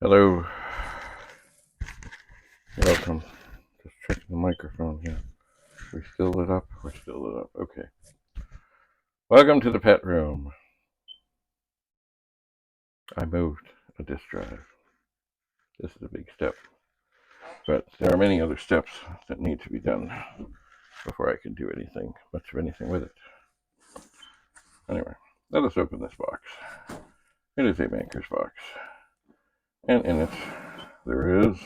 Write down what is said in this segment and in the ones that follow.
Hello, welcome. Just checking the microphone here. We still lit up? We're still lit up. Okay. Welcome to the pet room. I moved a disk drive. This is a big step, but there are many other steps that need to be done before I can do much of anything with it. Anyway, let us open this box. It is a banker's box, and in it there is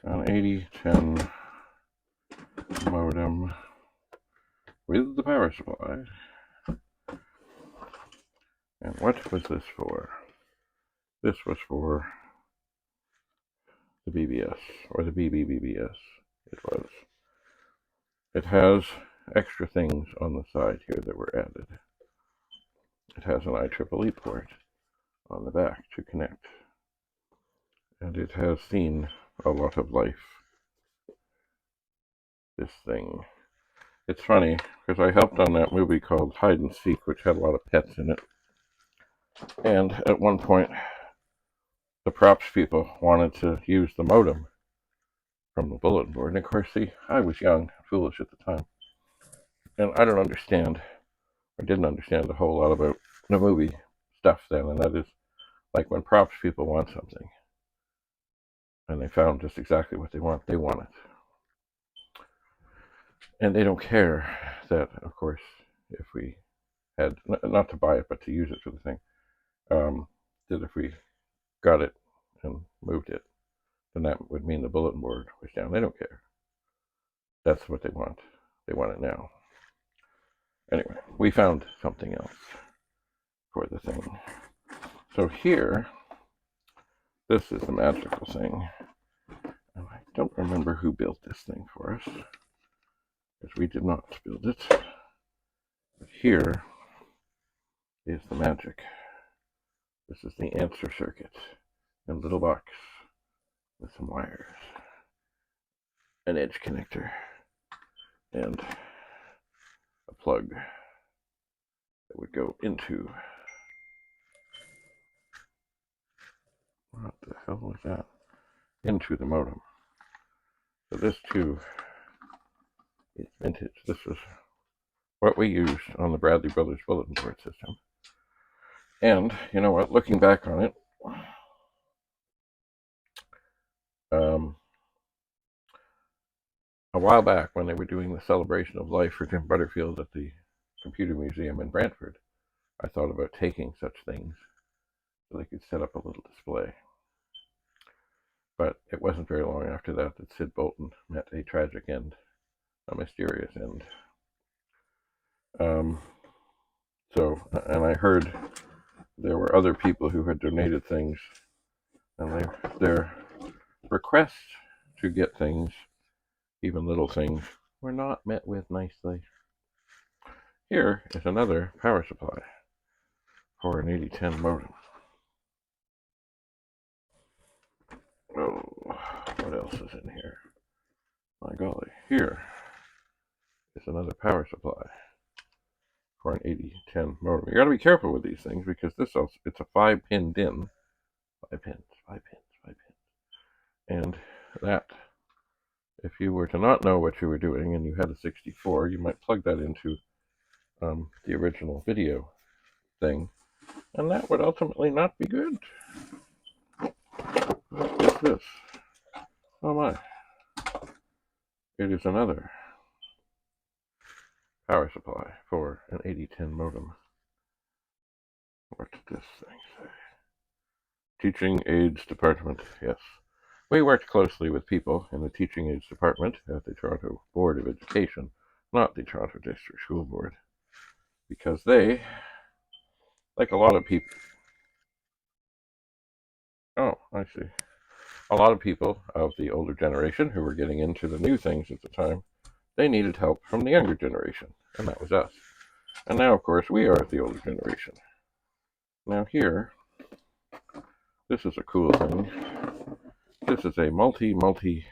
an 8010 modem with the power supply. And what was this for? This was for the BBS, or the BBBBS, it was. It has extra things on the side here that were added. It has an IEEE port on the back to connect. And it has seen a lot of life, this thing. It's funny, because I helped on that movie called Hide and Seek, which had a lot of pets in it. And at one point, the props people wanted to use the modem from the bulletin board. And of course, see, I was young, foolish at the time. And I didn't understand a whole lot about the movie stuff then. And that is, like when props people want something, and they found just exactly what they want it. And they don't care that, of course, if we had, not to buy it, but to use it for the thing, that if we got it and moved it, then that would mean the bulletin board was down. They don't care. That's what they want. They want it now. Anyway, we found something else for the thing. So here, this is the magical thing. And I don't remember who built this thing for us, because we did not build it. But here is the magic. This is the answer circuit in a little box with some wires, an edge connector, and a plug that would go into, what the hell was that? Into the modem. So this too is vintage. This is what we used on the Bradley Brothers bulletin board system. And you know what, looking back on it, a while back when they were doing the celebration of life for Jim Butterfield at the Computer Museum in Brantford, I thought about taking such things so they could set up a little display. But it wasn't very long after that that Sid Bolton met a tragic end, a mysterious end. And I heard there were other people who had donated things, and their requests to get things, even little things, were not met with nicely. Here is another power supply for an 8010 modem. Oh, what else is in here? My golly, here is another power supply for an 8010 modem. You got to be careful with these things, because it's a 5-pin DIN. 5 pins. And that, if you were to not know what you were doing and you had a 64, you might plug that into the original video thing, and that would ultimately not be good. What is this? Oh my. It is another power supply for an 8010 modem. What did this thing say? Teaching Aids Department. Yes. We worked closely with people in the Teaching Aids Department at the Toronto Board of Education, not the Toronto District School Board, because they, like a lot of people, I see. A lot of people of the older generation who were getting into the new things at the time, they needed help from the younger generation, and that was us. And now, of course, we are the older generation. Now here, this is a cool thing. This is a multi-voltage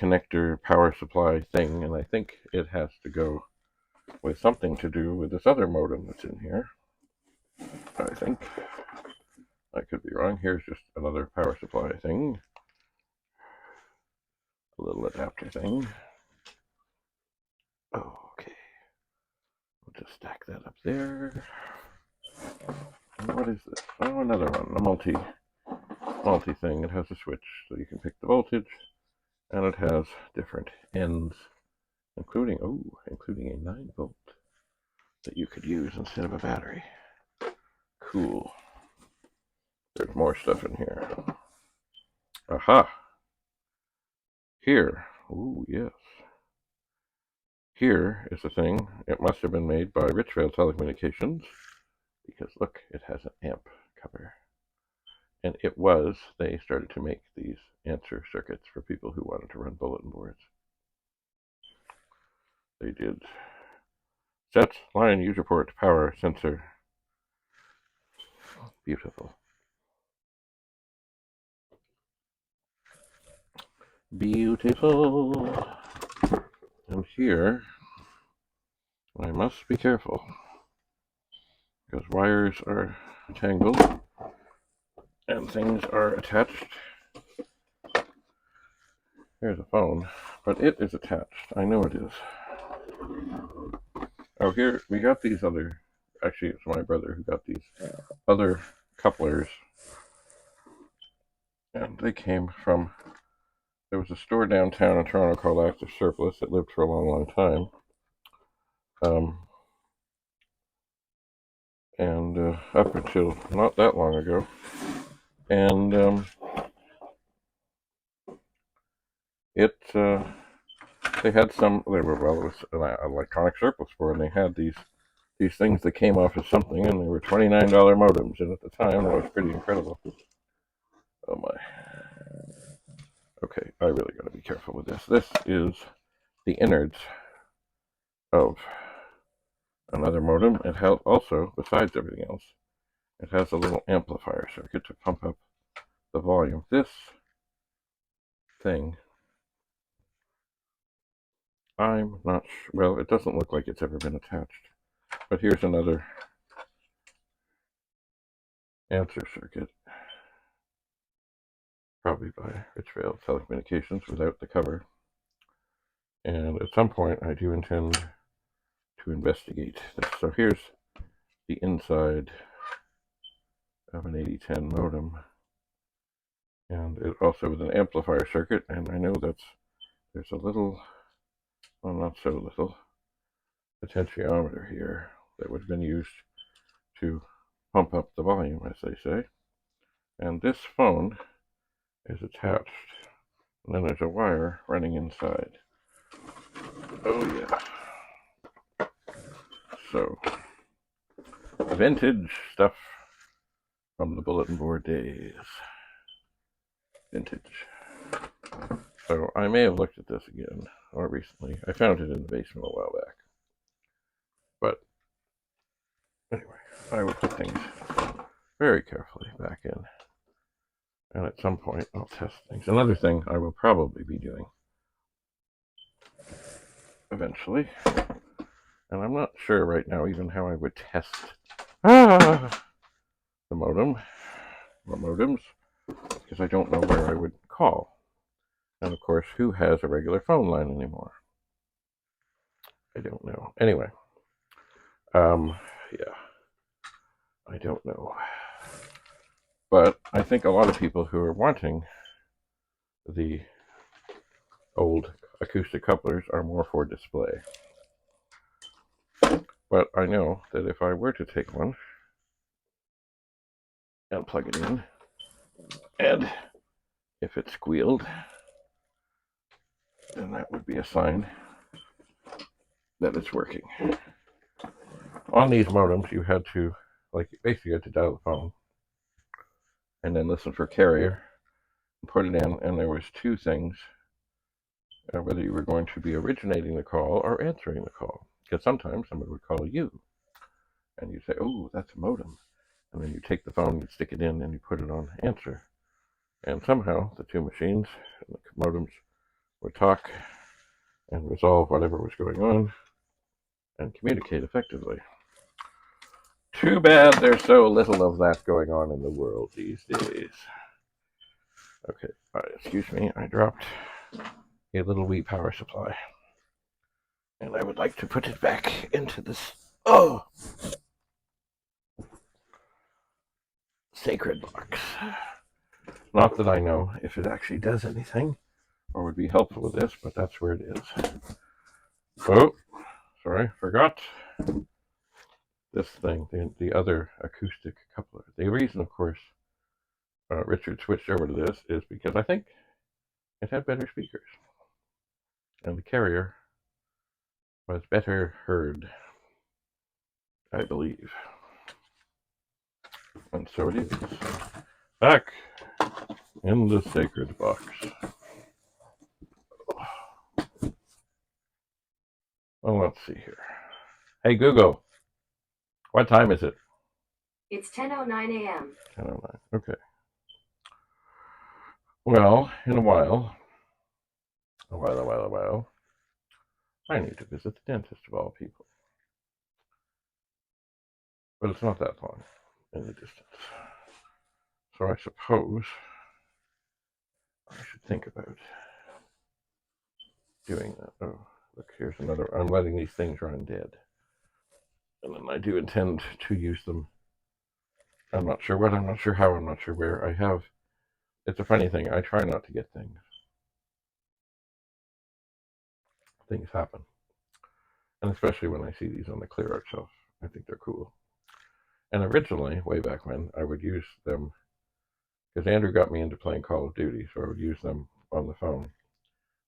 connector power supply thing, and I think it has to go with something to do with this other modem that's in here, I think. I could be wrong. Here's just another power supply thing. A little adapter thing. Okay. We'll just stack that up there. And what is this? Oh, another one. A multi thing. It has a switch so you can pick the voltage, and it has different ends, including a 9-volt that you could use instead of a battery. Cool. There's more stuff in here. Aha! Here. Ooh, yes. Here is the thing. It must have been made by Richfield Telecommunications, because look, it has an amp cover. And they started to make these answer circuits for people who wanted to run bulletin boards. They did. Set, line, user port, power, sensor. Beautiful. Beautiful. And here, I must be careful, because wires are tangled and things are attached. Here's a phone, but it is attached. I know it is. Oh, here, we got these other, actually it's my brother who got these other couplers, and they came from, there was a store downtown in Toronto called Active Surplus that lived for a long, long time. And up until not that long ago. And they had some, it was an electronic surplus store, and they had these things that came off as something, and they were $29 modems, and at the time, that was pretty incredible. Oh my. Okay, I really gotta be careful with this. This is the innards of another modem. It has also, besides everything else, it has a little amplifier circuit to pump up the volume. This thing, I'm not sure, well, it doesn't look like it's ever been attached. But here's another answer circuit, probably by Richfield Telecommunications without the cover. And at some point, I do intend to investigate this. So here's the inside of an 8010 modem. And it also with an amplifier circuit, and I know there's a little, well, not so little, potentiometer here that would have been used to pump up the volume, as they say. And this phone is attached, and then there's a wire running inside. Oh yeah. So, vintage stuff from the bulletin board days. Vintage. So I may have looked at this again, or recently. I found it in the basement a while back. But anyway, I will put things very carefully back in. And at some point, I'll test things. Another thing I will probably be doing eventually, and I'm not sure right now even how I would test the modem, or modems, because I don't know where I would call. And of course, who has a regular phone line anymore? I don't know. Anyway, yeah, I don't know. But I think a lot of people who are wanting the old acoustic couplers are more for display. But I know that if I were to take one and plug it in, and if it squealed, then that would be a sign that it's working. On these modems, you had to, basically had to dial the phone and then listen for carrier, and put it in, and there was two things, whether you were going to be originating the call or answering the call. Because sometimes somebody would call you, and you'd say, oh, that's a modem. And then you take the phone, you stick it in, and you put it on answer. And somehow the two machines, the modems, would talk and resolve whatever was going on and communicate effectively. Too bad there's so little of that going on in the world these days. Okay, excuse me, I dropped a little wee power supply. And I would like to put it back into this, sacred box. Not that I know if it actually does anything or would be helpful with this, but that's where it is. Oh, sorry, forgot this thing, the other acoustic coupler. The reason, of course, Richard switched over to this is because I think it had better speakers. And the carrier was better heard, I believe. And so it is. Back in the sacred box. Well, let's see here. Hey, Google, what time is it? It's 10:09 a.m. 10:09. Okay. Well, in a while, I need to visit the dentist of all people. But it's not that long in the distance. So I suppose I should think about doing that. Oh, look, here's another. I'm letting these things run dead. And then I do intend to use them. I'm not sure what, I'm not sure how, I'm not sure where. It's a funny thing. I try not to get things. Things happen. And especially when I see these on the clear out shelf. I think they're cool. And originally, way back when, I would use them, because Andrew got me into playing Call of Duty, so I would use them on the phone.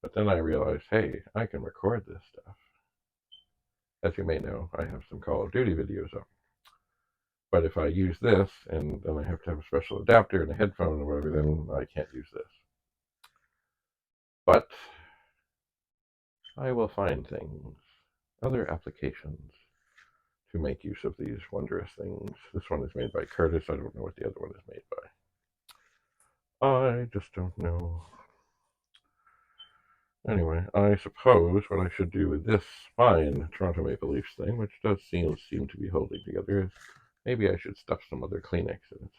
But then I realized, hey, I can record this stuff. As you may know, I have some Call of Duty videos up. But if I use this, and then I have to have a special adapter and a headphone or whatever, then I can't use this. But I will find things, other applications, to make use of these wondrous things. This one is made by Curtis. I don't know what the other one is made by. I just don't know. Anyway, I suppose what I should do with this fine Toronto Maple Leafs thing, which does seem to be holding together, is maybe I should stuff some other Kleenex in it.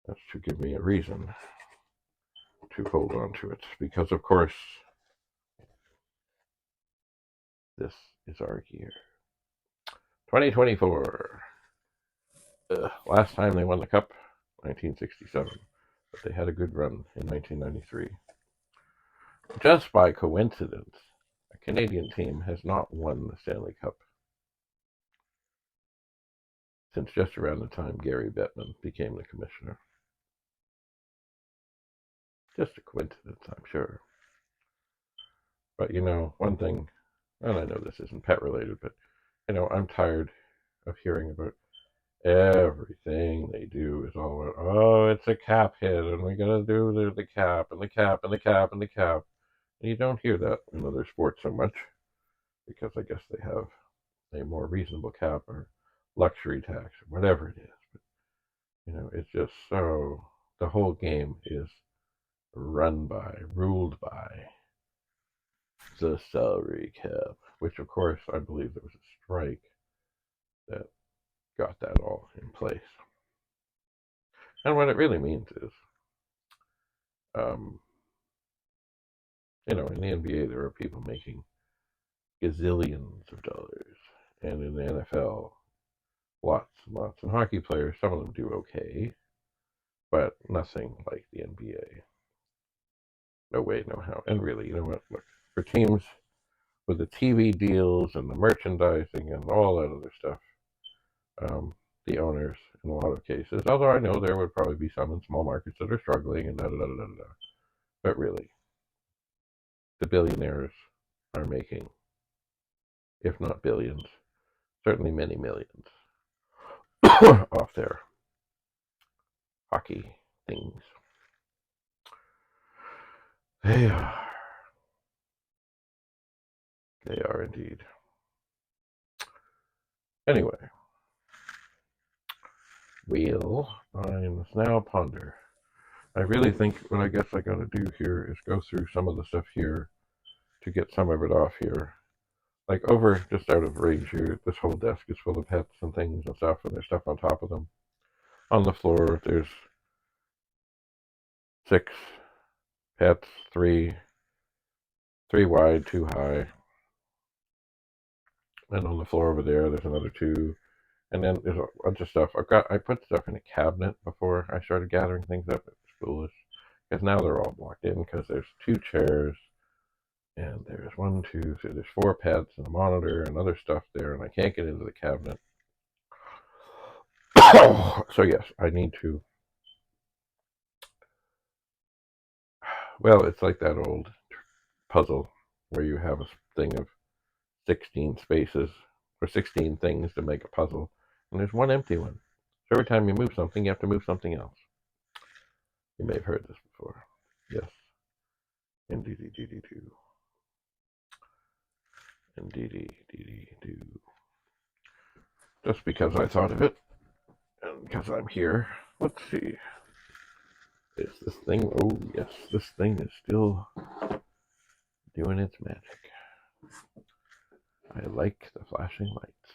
That's to give me a reason to hold on to it. Because, of course, this is our year. 2024. Last time they won the Cup, 1967. But they had a good run in 1993. Just by coincidence, a Canadian team has not won the Stanley Cup since just around the time Gary Bettman became the commissioner. Just a coincidence, I'm sure. But you know, one thing, and I know this isn't pet related, but you know, I'm tired of hearing about everything they do is all about, oh, it's a cap hit, and we gotta do the cap, and the cap, and the cap, and the cap. And you don't hear that in other sports so much, because I guess they have a more reasonable cap or luxury tax or whatever it is. But, you know, it's just so, the whole game is ruled by the salary cap, which of course I believe there was a strike that got that all in place. And what it really means is, you know, in the NBA there are people making gazillions of dollars, and in the NFL, lots and lots. And hockey players, some of them do okay, but nothing like the NBA. No way, no how. And really, you know what? Look, for teams with the TV deals and the merchandising and all that other stuff, the owners, in a lot of cases, although I know there would probably be some in small markets that are struggling and da-da-da-da-da. But really, the billionaires are making, if not billions, certainly many millions off their hockey things. They are. They are indeed. Anyway, I must now ponder. I really think what I guess I gotta do here is go through some of the stuff here to get some of it off here. like over just out of range here, this whole desk is full of pets and things and stuff, and there's stuff on top of them. On the floor, there's 6 pets, three wide, 2 high. And on the floor over there's another 2. And then there's a bunch of stuff. I put stuff in a cabinet before I started gathering things up. It's foolish. Because now they're all blocked in because there's 2 chairs. And there's 1, 2, so there's 4 pets and a monitor and other stuff there. And I can't get into the cabinet. So yes, I need to. Well, it's like that old puzzle where you have a thing of 16 spaces or 16 things to make a puzzle, and there's 1 empty one. So every time you move something, you have to move something else. You may have heard this before. Yes. Indeedy. Just because I thought of it, and because I'm here. Let's see. Is this thing? Oh, yes, this thing is still doing its magic. I like the flashing lights.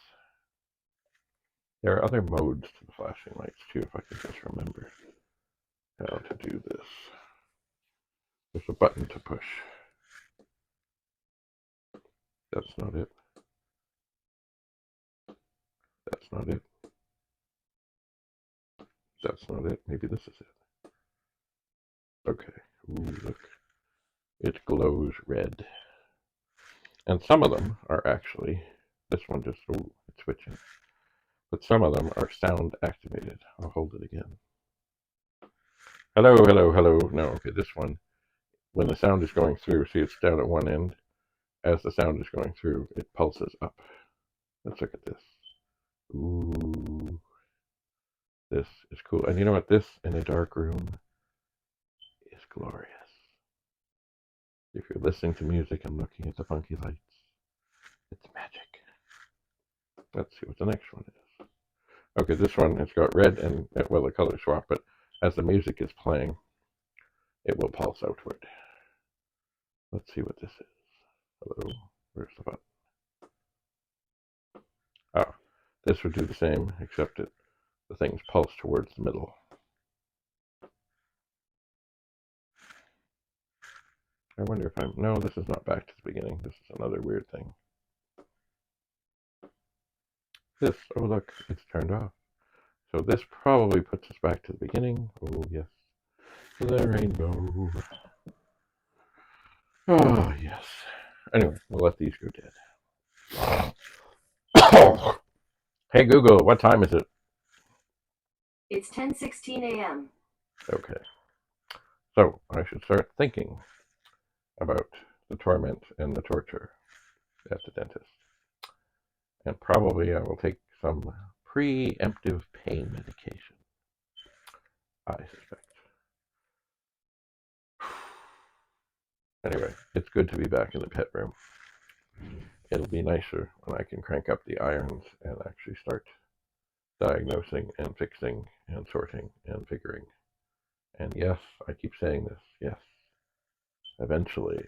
There are other modes to the flashing lights, too, if I can just remember how to do this. There's a button to push. That's not it. That's not it. That's not it. Maybe this is it. Okay. Ooh, look. It glows red. And some of them are actually, this one just, ooh, it's switching. But some of them are sound activated. I'll hold it again. Hello. No, okay, this one, when the sound is going through, see it's down at one end. As the sound is going through, it pulses up. Let's look at this. Ooh. This is cool. And you know what? This in a dark room is glorious. If you're listening to music and looking at the funky lights, it's magic. Let's see what the next one is. Okay, this one, it's got red and, well, the color swap, but as the music is playing, it will pulse outward. Let's see what this is. Hello, where's the button? Ah, this would do the same, except the things pulse towards the middle. I wonder if I'm, no, this is not back to the beginning. This is another weird thing. This, oh look, it's turned off. So this probably puts us back to the beginning. Oh yes, the rainbow. Oh yes. Anyway, we'll let these go dead. Hey Google, what time is it? It's 10:16 a.m. Okay. So I should start thinking about the torment and the torture at the dentist. And probably I will take some preemptive pain medication, I suspect. Anyway, it's good to be back in the pet room. It'll be nicer when I can crank up the irons and actually start diagnosing and fixing and sorting and figuring. And yes, I keep saying this, yes, eventually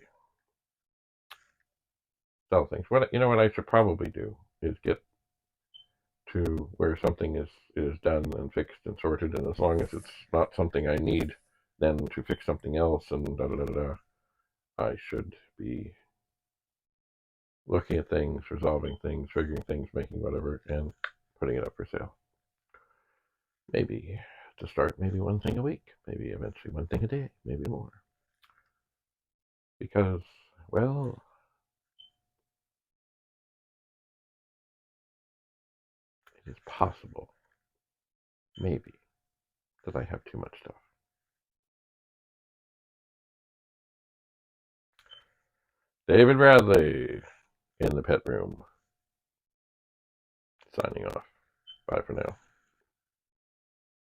sell things. What I should probably do is get to where something is done and fixed and sorted, and as long as it's not something I need then to fix something else and I should be looking at things, resolving things, figuring things, making whatever, and putting it up for sale. Maybe to start, maybe one thing a week, maybe eventually one thing a day, maybe more. Because, well, it is possible, maybe, that I have too much stuff. David Bradley in the pet room. Signing off. Bye for now.